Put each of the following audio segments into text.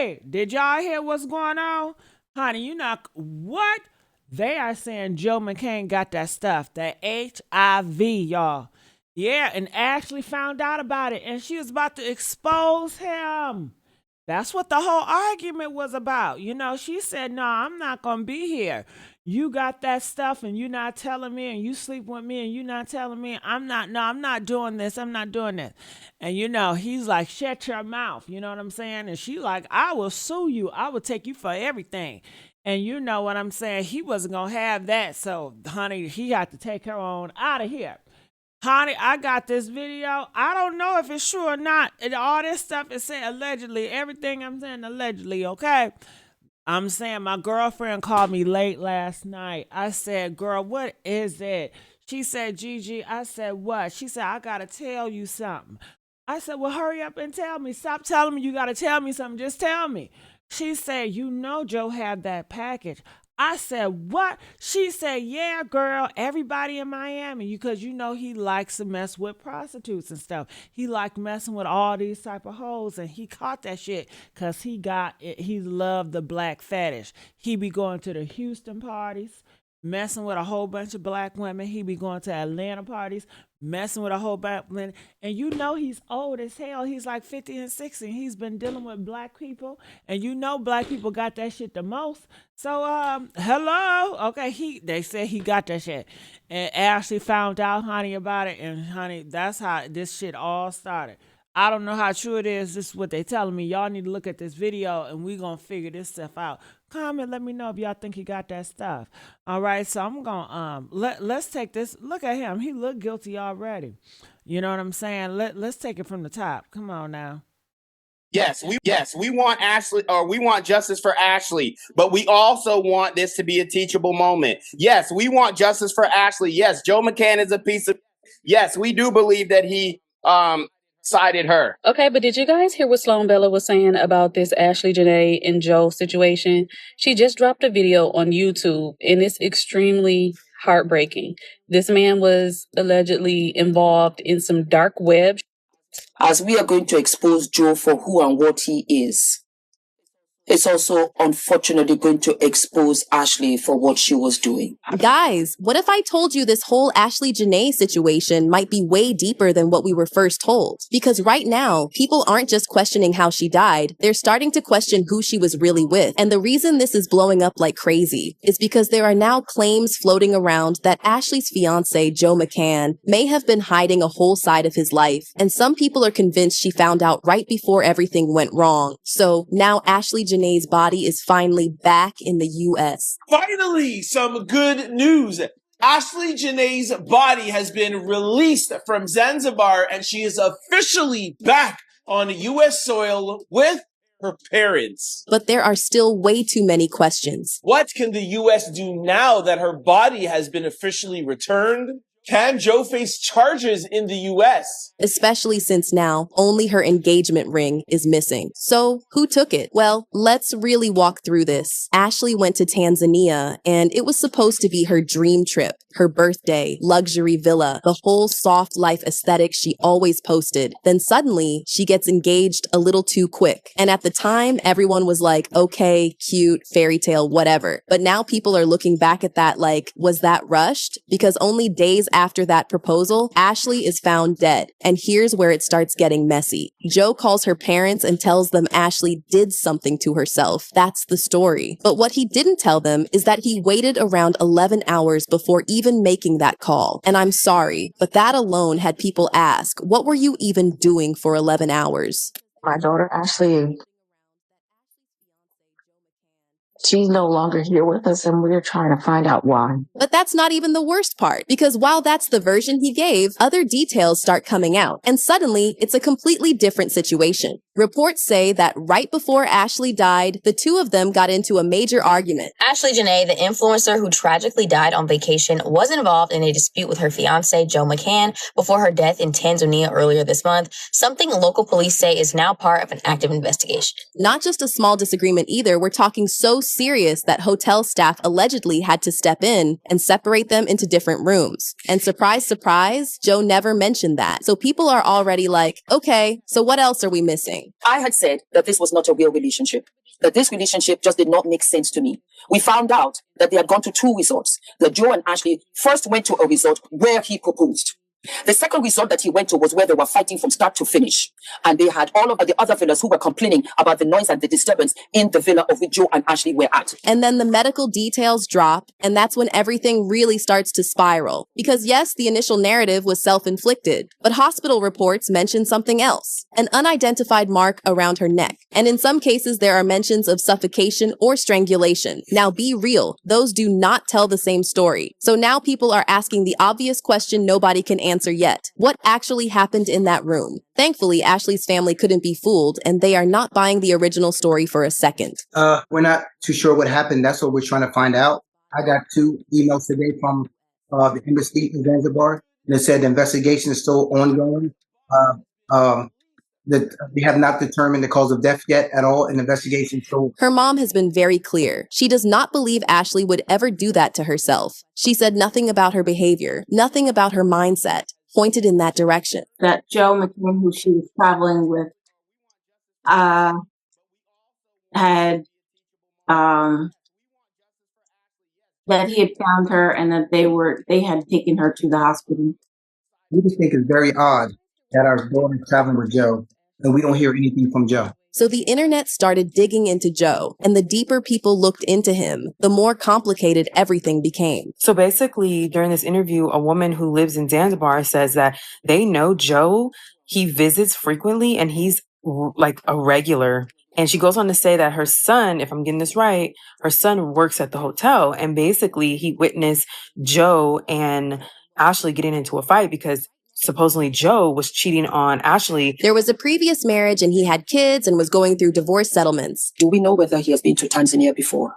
Hey, did y'all hear what's going on? Honey, you not what? They are saying Joe McCain got that stuff, that HIV, y'all. Yeah, and Ashley found out about it and she was about to expose him. That's what the whole argument was about. You know, she said, "No, I'm not going to be here. You got that stuff and you're not telling me, and you sleep with me and you're not telling me. I'm not doing this. I'm not doing this." And you know, he's like, "Shut your mouth." You know what I'm saying? And she like, "I will sue you. I will take you for everything." And you know what I'm saying? He wasn't going to have that. So, honey, he got to take her on out of here. Honey, I got this video. I don't know if it's true or not. All this stuff is saying allegedly. Everything I'm saying allegedly, okay? I'm saying my girlfriend called me late last night. I said, "Girl, what is it?" She said, "Gigi." I said, "What?" She said, "I got to tell you something." I said, "Well, hurry up and tell me. Stop telling me you got to tell me something. Just tell me." She said, "You know Joe had that package." I said, "What?" She said, "Yeah, girl, everybody in Miami, because you know he likes to mess with prostitutes and stuff. He liked messing with all these type of hoes, and he caught that shit because he got it. He loved the black fetish. He be going to the Houston parties, messing with a whole bunch of black women. He be going to Atlanta parties, messing with a whole bunch of women. And you know he's old as hell. He's like 50 and 60. He's been dealing with black people. And you know black people got that shit the most. So hello. Okay, they said he got that shit. And Ashley found out, honey, about it. And honey, that's how this shit all started. I don't know how true it is. This is what they telling me. Y'all need to look at this video and we gonna figure this stuff out. Comment, let me know if y'all think he got that stuff. All right, so I'm gonna let's take this. Look at him. He looked guilty already. You know what I'm saying? Let's take it from the top. Come on now. Yes, we want Ashlee, or we want justice for Ashlee, but we also want this to be a teachable moment. Yes, we want justice for Ashlee. Yes, Joe McCann is a piece of. Yes, we do believe that he cited her. Okay, but did you guys hear what Sloan Bella was saying about this Ashlee Jenae and Joe situation? She just dropped a video on YouTube and it's extremely heartbreaking. This man was allegedly involved in some dark web. As we are going to expose Joe for who and what he is, it's also unfortunately going to expose Ashlee for what she was doing. Guys, what if I told you this whole Ashlee Jenae situation might be way deeper than what we were first told? Because right now, people aren't just questioning how she died, they're starting to question who she was really with. And the reason this is blowing up like crazy is because there are now claims floating around that Ashlee's fiance, Joe McCann, may have been hiding a whole side of his life. And some people are convinced she found out right before everything went wrong. So now Ashlee Jenae's body is finally back in the U.S. Finally, some good news. Ashlee Jenae's body has been released from Zanzibar and she is officially back on U.S. soil with her parents. But there are still way too many questions. What can the U.S. do now that her body has been officially returned? Can Joe face charges in the U.S.? Especially since now only her engagement ring is missing. So who took it? Well, let's really walk through this. Ashlee went to Tanzania and it was supposed to be her dream trip, her birthday, luxury villa, the whole soft life aesthetic she always posted. Then suddenly she gets engaged a little too quick. And at the time, everyone was like, okay, cute, fairy tale, whatever. But now people are looking back at that like, was that rushed? Because only days after that proposal, Ashlee is found dead. And here's where it starts getting messy. Joe calls her parents and tells them Ashlee did something to herself. That's the story. But what he didn't tell them is that he waited around 11 hours before even making that call. And I'm sorry, but that alone had people ask, what were you even doing for 11 hours? My daughter, Ashlee, she's no longer here with us and we're trying to find out why. But that's not even the worst part, because while that's the version he gave, other details start coming out. And suddenly, it's a completely different situation. Reports say that right before Ashlee died, the two of them got into a major argument. Ashlee Jenae, the influencer who tragically died on vacation, was involved in a dispute with her fiance, Joe McCann, before her death in Tanzania earlier this month, something local police say is now part of an active investigation. Not just a small disagreement either, we're talking so serious that hotel staff allegedly had to step in and separate them into different rooms. And surprise, surprise, Joe never mentioned that. So people are already like, okay, so what else are we missing? everything. I had said that this was not a real relationship, that this relationship just did not make sense to me. We found out that they had gone to 2 resorts, that Joe and Ashlee first went to a resort where he proposed. The second resort that he went to was where they were fighting from start to finish. And they had all of the other villas who were complaining about the noise and the disturbance in the villa of which Joe and Ashlee were at. And then the medical details drop, and that's when everything really starts to spiral. Because yes, the initial narrative was self-inflicted, but hospital reports mention something else. An unidentified mark around her neck. And in some cases, there are mentions of suffocation or strangulation. Now be real, those do not tell the same story. So now people are asking the obvious question nobody can answer yet. What actually happened in that room? Thankfully, Ashlee's family couldn't be fooled, and they are not buying the original story for a second. We're not too sure what happened. That's what we're trying to find out. I got 2 emails today from the embassy in Zanzibar, and it said the investigation is still ongoing. That they have not determined the cause of death yet at all in the investigation. So her mom has been very clear. She does not believe Ashlee would ever do that to herself. She said nothing about her behavior, nothing about her mindset, pointed in that direction. That Joe McCann, who she was traveling with, had that he had found her and that they had taken her to the hospital. we just think it's very odd that our daughter is traveling with Joe and we don't hear anything from Joe. So the internet started digging into Joe, and the deeper people looked into him, the more complicated everything became. So basically, during this interview, a woman who lives in Zanzibar says that they know Joe, he visits frequently, and he's like a regular. And she goes on to say that her son, if I'm getting this right, her son works at the hotel, and basically he witnessed Joe and Ashlee getting into a fight because supposedly Joe was cheating on Ashlee. There was a previous marriage and he had kids and was going through divorce settlements. Do we know whether he has been to Tanzania before?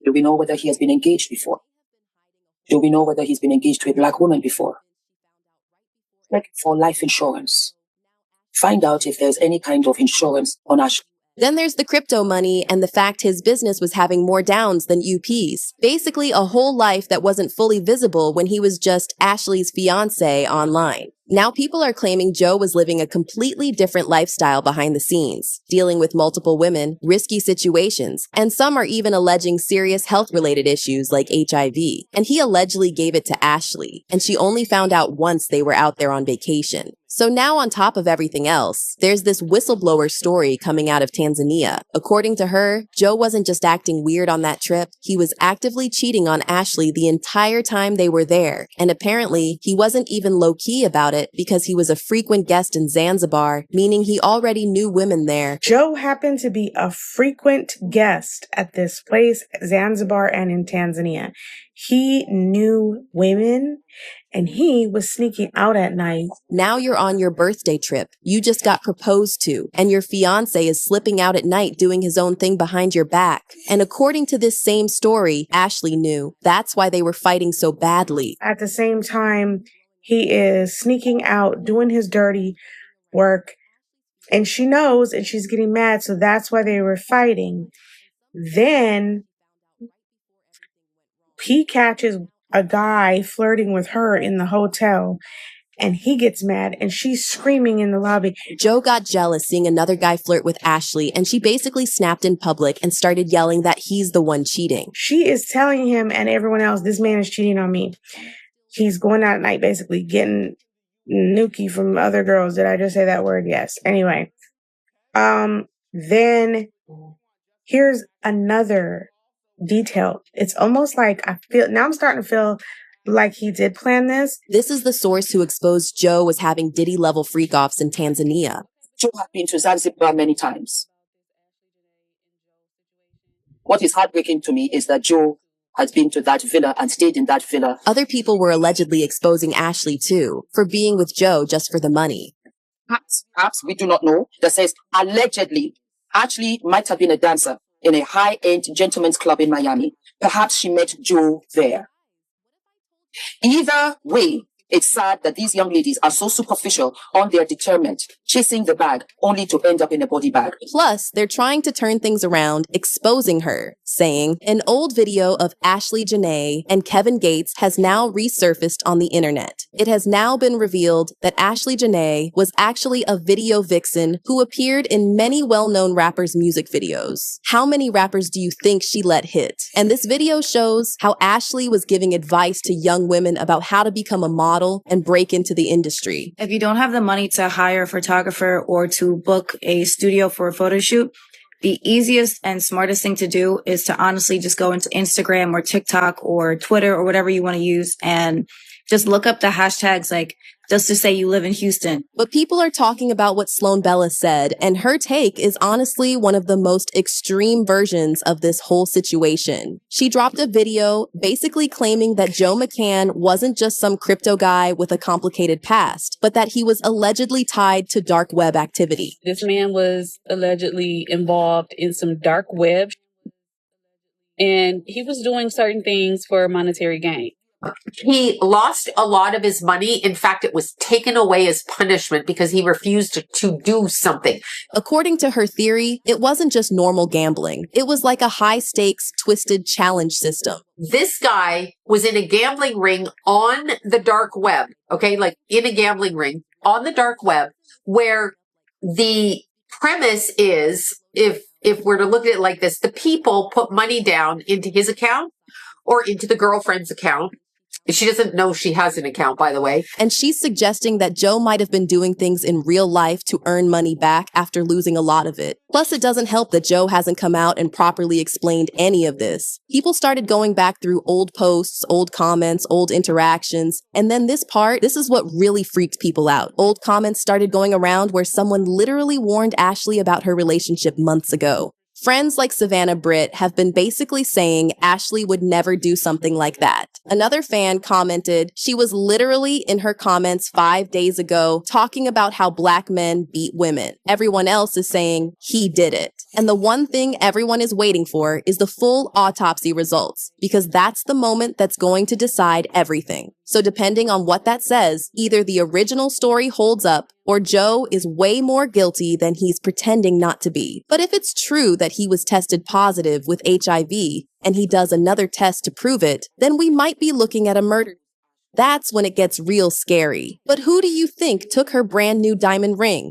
Do we know whether he has been engaged before? Do we know whether he's been engaged to a black woman before? Check for life insurance. Find out if there's any kind of insurance on Ashlee. Then there's the crypto money and the fact his business was having more downs than UPs. Basically a whole life that wasn't fully visible when he was just Ashlee's fiance online. Now people are claiming Joe was living a completely different lifestyle behind the scenes, dealing with multiple women, risky situations, and some are even alleging serious health-related issues like HIV. And he allegedly gave it to Ashlee, and she only found out once they were out there on vacation. So now on top of everything else, there's this whistleblower story coming out of Tanzania. According to her, Joe wasn't just acting weird on that trip, he was actively cheating on Ashlee the entire time they were there. And apparently, he wasn't even low-key about it because he was a frequent guest in Zanzibar, meaning he already knew women there. Joe happened to be a frequent guest at this place, Zanzibar and in Tanzania. He knew women and he was sneaking out at night. Now you're on your birthday trip. You just got proposed to, and your fiance is slipping out at night doing his own thing behind your back. And according to this same story, Ashlee knew. That's why they were fighting so badly. At the same time, he is sneaking out, doing his dirty work, and she knows, and she's getting mad, so that's why they were fighting. Then he catches a guy flirting with her in the hotel, and he gets mad, and she's screaming in the lobby. Joe got jealous seeing another guy flirt with Ashlee, and she basically snapped in public and started yelling that he's the one cheating. She is telling him and everyone else, this man is cheating on me. He's going out at night, basically getting nookie from other girls. Did I just say that word? Yes. Anyway, then here's another detail. It's almost like I'm starting to feel like he did plan this. This is the source who exposed Joe as having Diddy-level freak-offs in Tanzania. Joe had been to Zanzibar many times. What is heartbreaking to me is that Joe has been to that villa and stayed in that villa. Other people were allegedly exposing Ashlee too, for being with Joe just for the money. Perhaps we do not know. That says allegedly, Ashlee might have been a dancer in a high-end gentleman's club in Miami. Perhaps she met Joe there. Either way, It's sad that these young ladies are so superficial on their determined, chasing the bag only to end up in a body bag. Plus, they're trying to turn things around, exposing her, saying an old video of Ashlee Jenae and Kevin Gates has now resurfaced on the internet. It has now been revealed that Ashlee Jenae was actually a video vixen who appeared in many well-known rappers' music videos. How many rappers do you think she let hit? And this video shows how Ashlee was giving advice to young women about how to become a model and break into the industry. If you don't have the money to hire a photographer or to book a studio for a photo shoot, the easiest and smartest thing to do is to honestly just go into Instagram or TikTok or Twitter or whatever you want to use and just look up the hashtags, like just to say you live in Houston. But people are talking about what Sloan Bella said, and her take is honestly one of the most extreme versions of this whole situation. She dropped a video basically claiming that Joe McCann wasn't just some crypto guy with a complicated past, but that he was allegedly tied to dark web activity. This man was allegedly involved in some dark web, and he was doing certain things for monetary gain. He lost a lot of his money. In fact, it was taken away as punishment because he refused to do something. According to her theory, it wasn't just normal gambling. It was like a high-stakes, twisted challenge system. This guy was in a gambling ring on the dark web, okay? Like in a gambling ring on the dark web, where the premise is, if we're to look at it like this, the people put money down into his account or into the girlfriend's account. She doesn't know she has an account, by the way. And she's suggesting that Joe might have been doing things in real life to earn money back after losing a lot of it. Plus, it doesn't help that Joe hasn't come out and properly explained any of this. People started going back through old posts, old comments, old interactions, and then this is what really freaked people out. Old comments started going around where someone literally warned Ashlee about her relationship months ago. Friends like Savannah Britt have been basically saying Ashlee would never do something like that. Another fan commented she was literally in her comments 5 days ago talking about how black men beat women. Everyone else is saying he did it. And the one thing everyone is waiting for is the full autopsy results, because that's the moment that's going to decide everything. So depending on what that says, either the original story holds up or Joe is way more guilty than he's pretending not to be. But if it's true that he was tested positive with HIV and he does another test to prove it, then we might be looking at a murder. That's when it gets real scary. But who do you think took her brand new diamond ring?